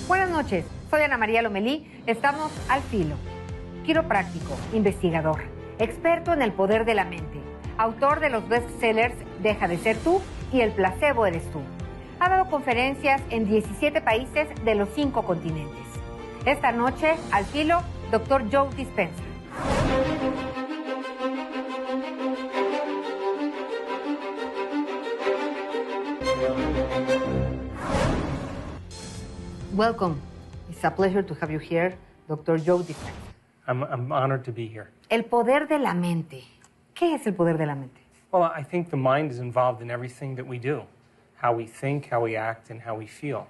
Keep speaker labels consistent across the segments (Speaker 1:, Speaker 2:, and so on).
Speaker 1: Buenas noches, soy Ana María Lomelí, estamos al filo. Quiropráctico, investigador, experto en el poder de la mente, autor de los bestsellers Deja de ser tú y El placebo eres tú. Ha dado conferencias en 17 países de los 5 continentes. Esta noche, al filo, Dr. Joe Dispensa. Welcome. It's a pleasure to have you here, Dr. Joe Dispensa.
Speaker 2: I'm honored to be here.
Speaker 1: El poder de la mente. ¿Qué es el poder de la mente?
Speaker 2: Well, I think the mind is involved in everything that we do. How we think, how we act, and how we feel.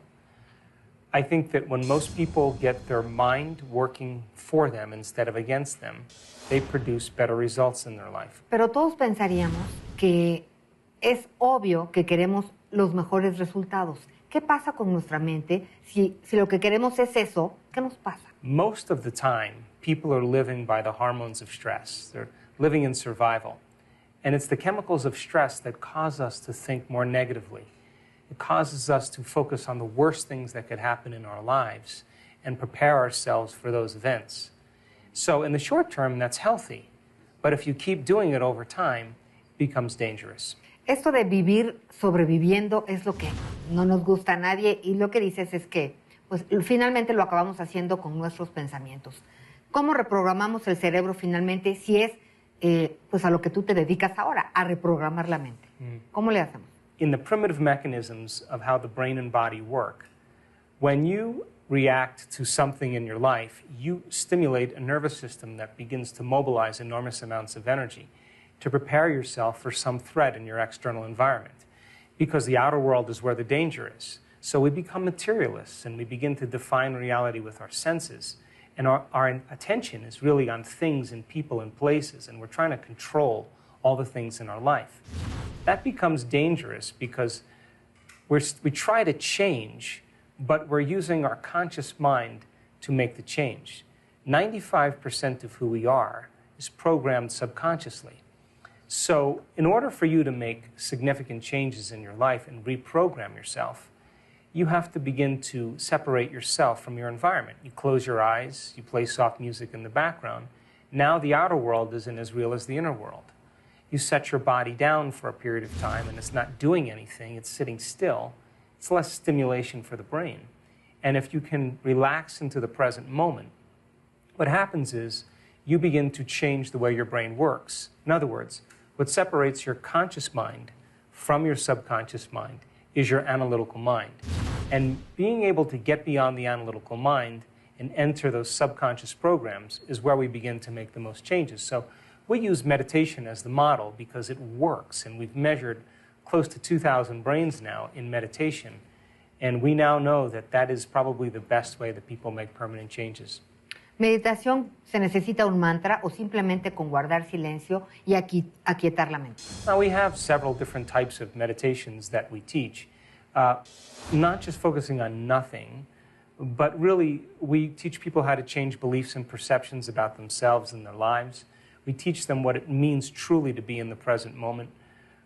Speaker 2: I think that when most people get their mind working for them instead of against them, they produce better results in their life.
Speaker 1: Pero todos pensaríamos que es obvio que queremos los mejores resultados. ¿Qué pasa con nuestra mente si lo que queremos es eso? ¿Qué nos pasa?
Speaker 2: Most of the time, people are living by the hormones of stress. They're living in survival. And it's the chemicals of stress that cause us to think more negatively. It causes us to focus on the worst things that could happen in our lives and prepare ourselves for those events. So in the short term, that's healthy. But if you keep doing it over time, it becomes dangerous.
Speaker 1: Esto de vivir sobreviviendo es lo que no nos gusta a nadie y lo que dices es que pues, finalmente lo acabamos haciendo con nuestros pensamientos. ¿Cómo reprogramamos el cerebro finalmente si es pues a lo que tú te dedicas ahora, a reprogramar la mente? ¿Cómo le hacemos?
Speaker 2: In the primitive mechanisms of how the brain and body work, when you react to something in your life, you stimulate a nervous system that begins to mobilize enormous amounts of energy to prepare yourself for some threat in your external environment, because the outer world is where the danger is. So we become materialists and we begin to define reality with our senses, and our attention is really on things and people and places, and we're trying to control all the things in our life. That becomes dangerous because we try to change, but we're using our conscious mind to make the change. 95% of who we are is programmed subconsciously. So in order for you to make significant changes in your life and reprogram yourself, you have to begin to separate yourself from your environment. You close your eyes, you play soft music in the background. Now the outer world isn't as real as the inner world. You set your body down for a period of time and it's not doing anything, it's sitting still. It's less stimulation for the brain. And if you can relax into the present moment, what happens is you begin to change the way your brain works. In other words, what separates your conscious mind from your subconscious mind is your analytical mind. And being able to get beyond the analytical mind and enter those subconscious programs is where we begin to make the most changes. So we use meditation as the model because it works, and we've measured close to 2,000 brains now in meditation, and we now know that that is probably the best way that people make permanent changes.
Speaker 1: ¿Meditación se necesita un mantra o simplemente con guardar silencio y aquietar la mente?
Speaker 2: Now, we have several different types of meditations that we teach, not just focusing on nothing, but really we teach people how to change beliefs and perceptions about themselves and their lives. We teach them what it means truly to be in the present moment.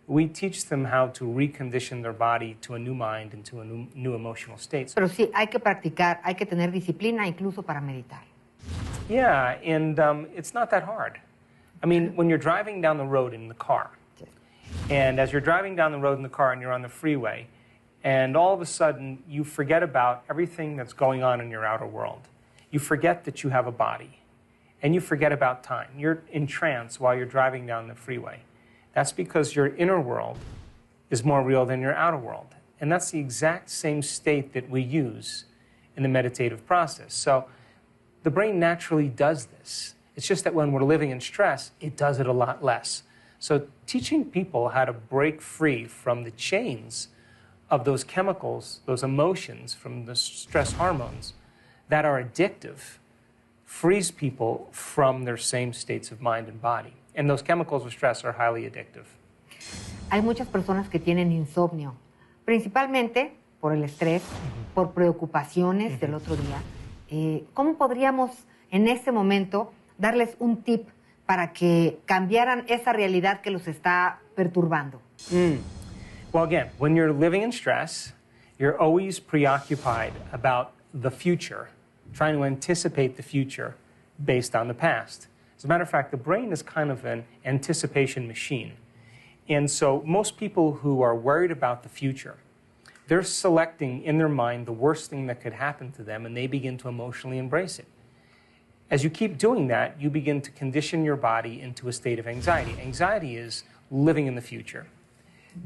Speaker 2: We teach them how to recondition their body to a new mind and to a new emotional state.
Speaker 1: Pero sí, hay que practicar, hay que tener disciplina incluso para meditar.
Speaker 2: Yeah, and it's not that hard. I mean, when you're driving down the road in the car, and as you're driving down the road in the car and you're on the freeway, and all of a sudden you forget about everything that's going on in your outer world. You forget that you have a body, and you forget about time. You're in trance while you're driving down the freeway. That's because your inner world is more real than your outer world. And that's the exact same state that we use in the meditative process. So the brain naturally does this. It's just that when we're living in stress, it does it a lot less. So teaching people how to break free from the chains of those chemicals, those emotions, from the stress hormones that are addictive, frees people from their same states of mind and body. And those chemicals of stress are highly addictive.
Speaker 1: Hay muchas personas que tienen insomnio, principalmente por el estrés, por preocupaciones del otro día. ¿Cómo podríamos en este momento darles un tip para que cambiaran esa realidad que los está perturbando?
Speaker 2: Well, again, when you're living in stress, you're always preoccupied about the future, trying to anticipate the future based on the past. As a matter of fact, the brain is kind of an anticipation machine. And so most people who are worried about the future, they're selecting in their mind the worst thing that could happen to them, and they begin to emotionally embrace it. As you keep doing that, you begin to condition your body into a state of anxiety. Anxiety is living in the future.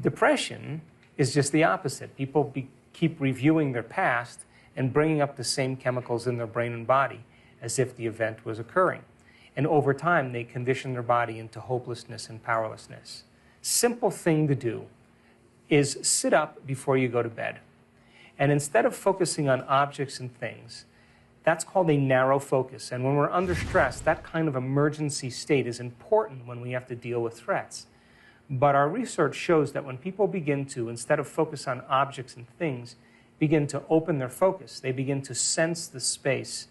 Speaker 2: Depression is just the opposite. People keep reviewing their past and bringing up the same chemicals in their brain and body as if the event was occurring. And over time, they condition their body into hopelessness and powerlessness. Simple thing to do is sit up before you go to bed. And instead of focusing on objects and things, that's called a narrow focus. And when we're under stress, that kind of emergency state is important when we have to deal with threats. But our research shows that when people begin to, instead of focus on objects and things, begin to open their focus, they begin to sense the space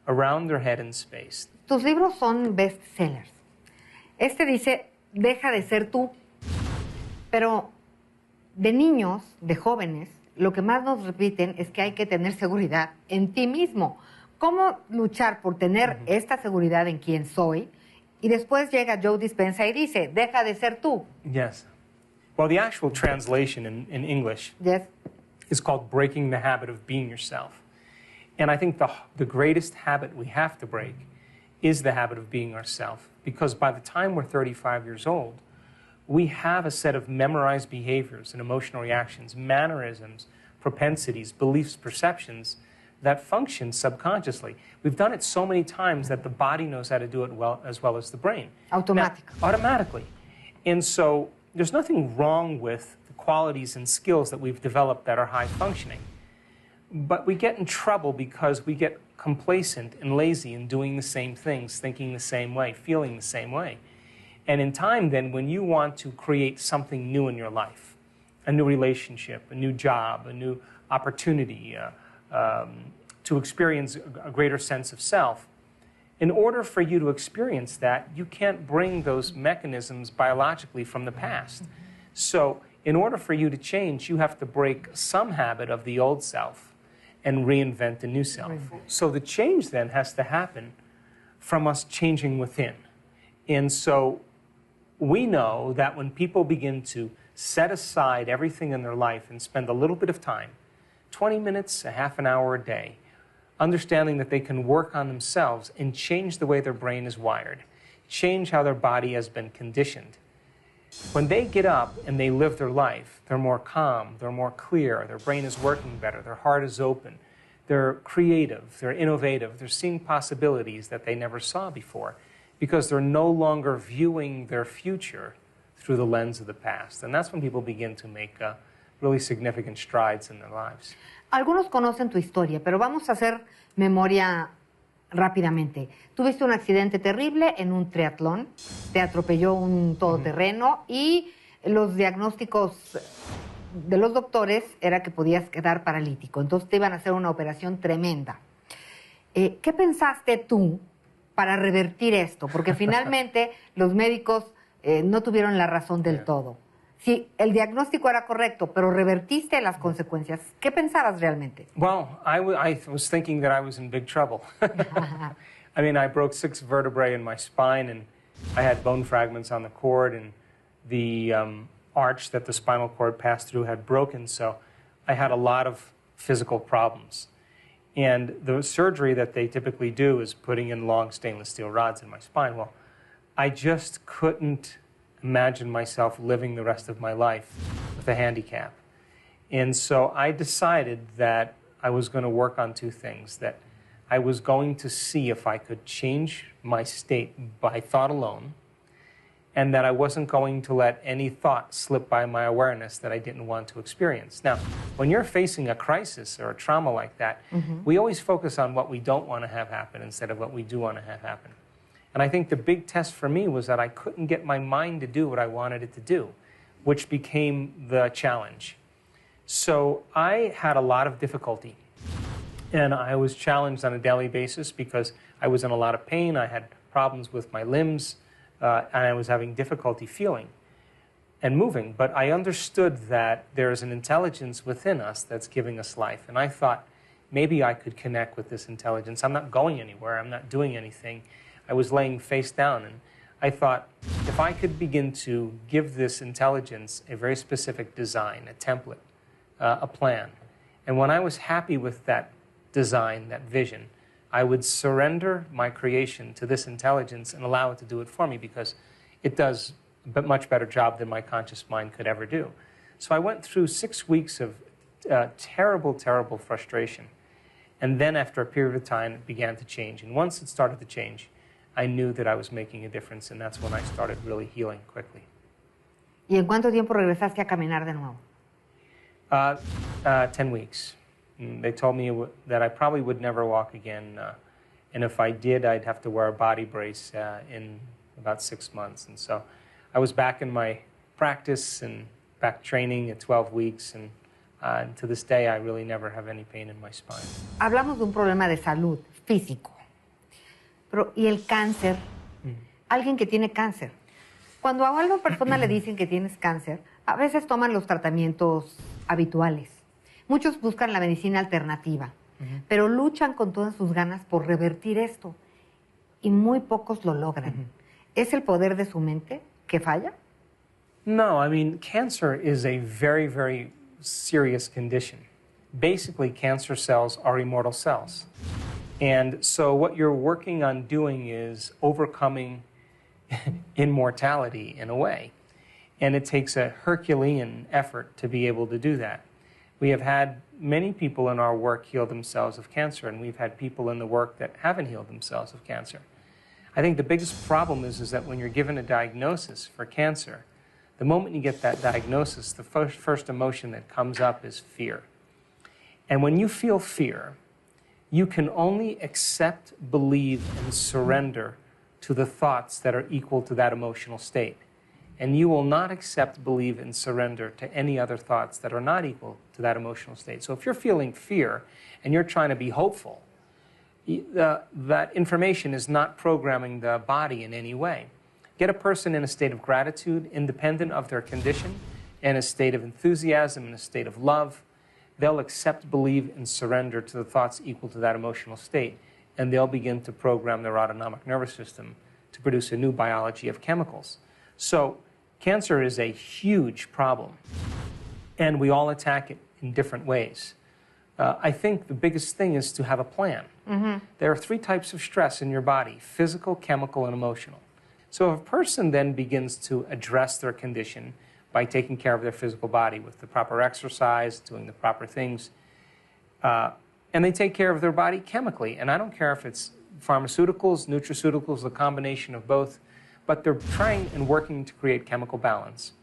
Speaker 2: around their head and space.
Speaker 1: Tus libros son bestsellers. Este dice, deja de ser tú. Pero de niños, de jóvenes, lo que más nos repiten es que hay que tener seguridad en ti mismo. ¿Cómo luchar por tener esta seguridad en quién soy? Y después llega Joe Dispensa y dice, deja de ser tú.
Speaker 2: Yes. Well, the actual translation in English is called breaking the habit of being yourself. And I think the greatest habit we have to break is the habit of being ourselves. Because by the time we're 35 years old, we have a set of memorized behaviors and emotional reactions, mannerisms, propensities, beliefs, perceptions that function subconsciously. We've done it so many times that the body knows how to do it as well as the brain. Automatically. And so there's nothing wrong with the qualities and skills that we've developed that are high functioning. But we get in trouble because we get complacent and lazy in doing the same things, thinking the same way, feeling the same way. And in time, then, when you want to create something new in your life, a new relationship, a new job, a new opportunity, to experience a greater sense of self, in order for you to experience that, you can't bring those mechanisms biologically from the past. So in order for you to change, you have to break some habit of the old self and reinvent a new self. So the change then has to happen from us changing within. And so we know that when people begin to set aside everything in their life and spend a little bit of time, 20 minutes, a half an hour a day, understanding that they can work on themselves and change the way their brain is wired, change how their body has been conditioned. When they get up and they live their life, they're more calm, they're more clear, their brain is working better, their heart is open, they're creative, they're innovative, they're seeing possibilities that they never saw before because they're no longer viewing their future through the lens of the past. And that's when people begin to make really significant strides in their lives.
Speaker 1: Algunos conocen tu historia, pero vamos a hacer memoria rápidamente. Tuviste un accidente terrible en un triatlón, te atropelló un todoterreno y los diagnósticos de los doctores era que podías quedar paralítico. Entonces te iban a hacer una operación tremenda. ¿Qué pensaste tú para revertir esto? Porque finalmente los médicos no tuvieron la razón del todo. Si el diagnóstico era correcto, pero revertiste las consecuencias, ¿qué pensabas realmente?
Speaker 2: Well, I was thinking that I was in big trouble. I mean, I broke 6 vertebrae in my spine, and I had bone fragments on the cord, and the arch that the spinal cord passed through had broken, so I had a lot of physical problems. And the surgery that they typically do is putting in long stainless steel rods in my spine. Well, I just couldn't imagine myself living the rest of my life with a handicap. And so I decided that I was going to work on 2 things, that I was going to see if I could change my state by thought alone, and that I wasn't going to let any thought slip by my awareness that I didn't want to experience. Now, when you're facing a crisis or a trauma like that, we always focus on what we don't want to have happen instead of what we do want to have happen. And I think the big test for me was that I couldn't get my mind to do what I wanted it to do, which became the challenge. So I had a lot of difficulty. And I was challenged on a daily basis because I was in a lot of pain. I had problems with my limbs, and I was having difficulty feeling and moving. But I understood that there is an intelligence within us that's giving us life. And I thought, maybe I could connect with this intelligence. I'm not going anywhere. I'm not doing anything. I was laying face down, and I thought, if I could begin to give this intelligence a very specific design, a template, a plan, and when I was happy with that design, that vision, I would surrender my creation to this intelligence and allow it to do it for me, because it does a much better job than my conscious mind could ever do. So I went through 6 weeks of terrible, terrible frustration. And then after a period of time, it began to change. And once it started to change, I knew that I was making a difference, and that's when I started really healing quickly.
Speaker 1: ¿Y en cuánto tiempo regresaste a caminar de nuevo?
Speaker 2: 10 weeks. They told me that I probably would never walk again, and if I did, I'd have to wear a body brace in about 6 months. And so I was back in my practice and back training at 12 weeks, and to this day, I really never have any pain in my spine.
Speaker 1: Hablamos de un problema de salud físico. Pero, ¿y el cáncer? Alguien que tiene cáncer. Cuando a una persona le dicen que tienes cáncer, a veces toman los tratamientos habituales. Muchos buscan la medicina alternativa, pero luchan con todas sus ganas por revertir esto. Y muy pocos lo logran. ¿Es el poder de su mente que falla?
Speaker 2: No, I mean, cancer is a very, very serious condition. Basically, cancer cells are immortal cells. And so what you're working on doing is overcoming immortality in a way. And it takes a Herculean effort to be able to do that. We have had many people in our work heal themselves of cancer, and we've had people in the work that haven't healed themselves of cancer. I think the biggest problem is that when you're given a diagnosis for cancer, the moment you get that diagnosis, the first emotion that comes up is fear. And when you feel fear, you can only accept, believe, and surrender to the thoughts that are equal to that emotional state. And you will not accept, believe, and surrender to any other thoughts that are not equal to that emotional state. So if you're feeling fear and you're trying to be hopeful, that information is not programming the body in any way. Get a person in a state of gratitude, independent of their condition, in a state of enthusiasm, in a state of love. They'll accept, believe, and surrender to the thoughts equal to that emotional state, and they'll begin to program their autonomic nervous system to produce a new biology of chemicals. So cancer is a huge problem, and we all attack it in different ways. I think the biggest thing is to have a plan. There are 3 types of stress in your body: physical, chemical, and emotional. So if a person then begins to address their condition by taking care of their physical body with the proper exercise, doing the proper things, and they take care of their body chemically, and I don't care if it's pharmaceuticals, nutraceuticals, the combination of both, but they're trying and working to create chemical balance.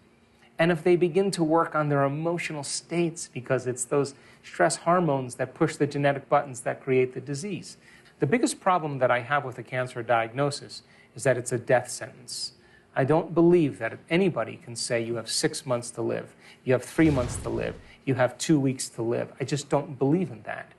Speaker 2: And if they begin to work on their emotional states, because it's those stress hormones that push the genetic buttons that create the disease. The biggest problem that I have with a cancer diagnosis is that it's a death sentence. I don't believe that anybody can say you have 6 months to live, you have 3 months to live, you have 2 weeks to live. I just don't believe in that.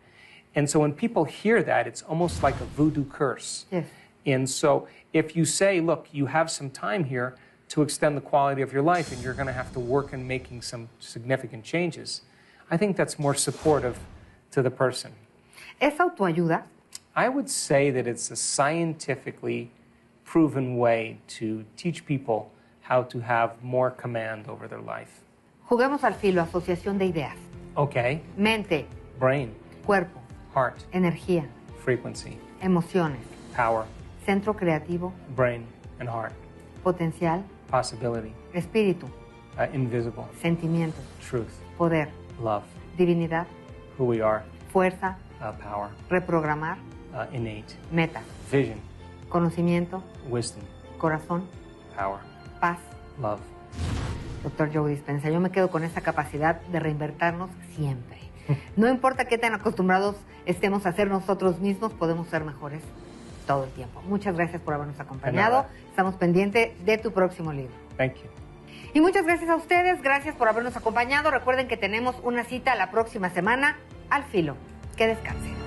Speaker 2: And so when people hear that, it's almost like a voodoo curse.
Speaker 1: Yes.
Speaker 2: And so if you say, look, you have some time here to extend the quality of your life, and you're going to have to work in making some significant changes, I think that's more supportive to the person.
Speaker 1: ¿Es autoayuda?
Speaker 2: I would say that it's a scientifically proven way to teach people how to have more command over their life.
Speaker 1: Juguemos al filo, asociación de ideas.
Speaker 2: Okay.
Speaker 1: Mente,
Speaker 2: Brain,
Speaker 1: cuerpo,
Speaker 2: heart,
Speaker 1: energía,
Speaker 2: frequency,
Speaker 1: emociones,
Speaker 2: power,
Speaker 1: centro creativo,
Speaker 2: brain and heart,
Speaker 1: potencial,
Speaker 2: possibility,
Speaker 1: espíritu,
Speaker 2: invisible,
Speaker 1: sentimientos,
Speaker 2: truth,
Speaker 1: poder,
Speaker 2: love,
Speaker 1: divinidad,
Speaker 2: who we are,
Speaker 1: fuerza,
Speaker 2: power,
Speaker 1: reprogramar,
Speaker 2: innate,
Speaker 1: meta,
Speaker 2: vision,
Speaker 1: conocimiento,
Speaker 2: wisdom,
Speaker 1: corazón,
Speaker 2: power,
Speaker 1: paz.
Speaker 2: love.
Speaker 1: Dr. Joe Dispensa, yo me quedo con esa capacidad de reinventarnos siempre. No importa qué tan acostumbrados estemos a ser nosotros mismos, podemos ser mejores todo el tiempo. Muchas gracias por habernos acompañado. Estamos pendientes de tu próximo libro.
Speaker 2: Thank you.
Speaker 1: Y muchas gracias a ustedes, gracias por habernos acompañado. Recuerden que tenemos una cita la próxima semana al filo. Que descansen.